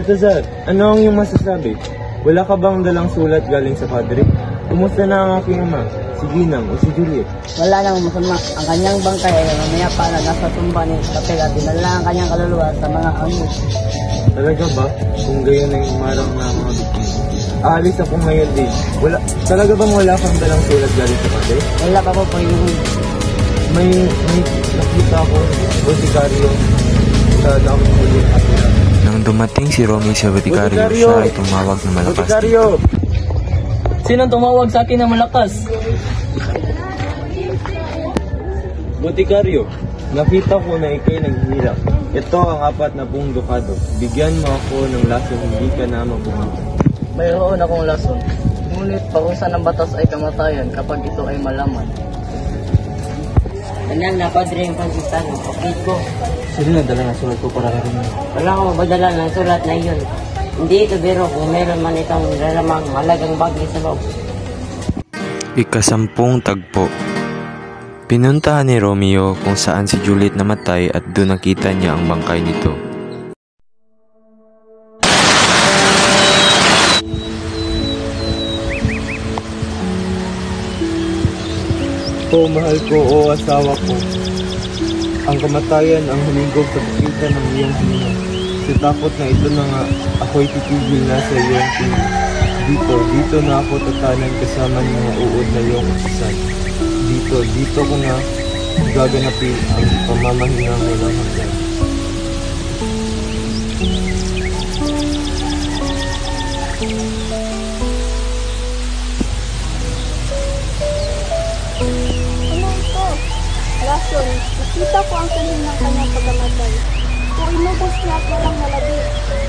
Baltazar, ano ang iyong masasabi? Wala ka bang dalang sulat galing sa padre? Kumusta na ang aking ama? Si Ginang o si Juliet? Wala namang masama. Ang kanyang bangkay ay mamaya para nasa tumba ni Kapel at dinala ang kanyang kaluluwa sa mga amo. Talaga ba? Kung gayon ay umarang na mga biktima. Aalis ako ngayon din. Talaga bang wala kang dalang sulat galing sa padre? Wala pa po po yung... May nakita ako botikaryo sa daming huli at Nang dumating si Romy sa botikaryo, siya ay tumawag na malakas botikaryo! Sinong tumawag sa akin na malakas? Botikaryo, nakita ko na ikay naghihirap. Ito ang 40 dukado. Bigyan mo ako ng lason, hindi ka na mabubuhay. Mayroon akong lason. Ngunit parusa ng batas ay kamatayan kapag ito ay malaman. Tanan na padre yung pansistano. Okay ko. Sino na dala ng sulat ko para karoon mo? Wala akong magdala ng sulat na iyon. Hindi ito biro kung meron man itong nilalamang malagang bagay sa loob. Ika-10 tagpo. Pinuntahan ni Romeo kung saan si Juliet namatay at doon nakita niya ang bangkay nito. O mahal ko o asawa ko, ang kamatayan ang humigog sa pagitan ng iyong hininga. Sa takot na ito na nga, ako'y titigil na sa iyong tingin. Dito na ako tatanan kasama ng mga uod na iyong usisan. Dito ko nga gaganapin ang pamamahingang walang hanggan. Lason, nakita ko ang sanhin ng kanyang pagkamatay. Kung inubos niya at walang nalabi,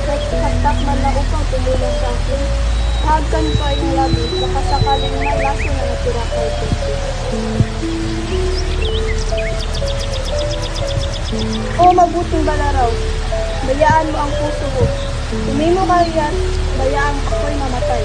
kahit ihatak man na upang tumulong sa akin, hagkan ko ay nalabi, baka sakaling may lason na natira kay Pepe. O mabuting balaraw, bayaan mo ang puso ko. Tumimo ka riyan, bayaan ako'y mamatay.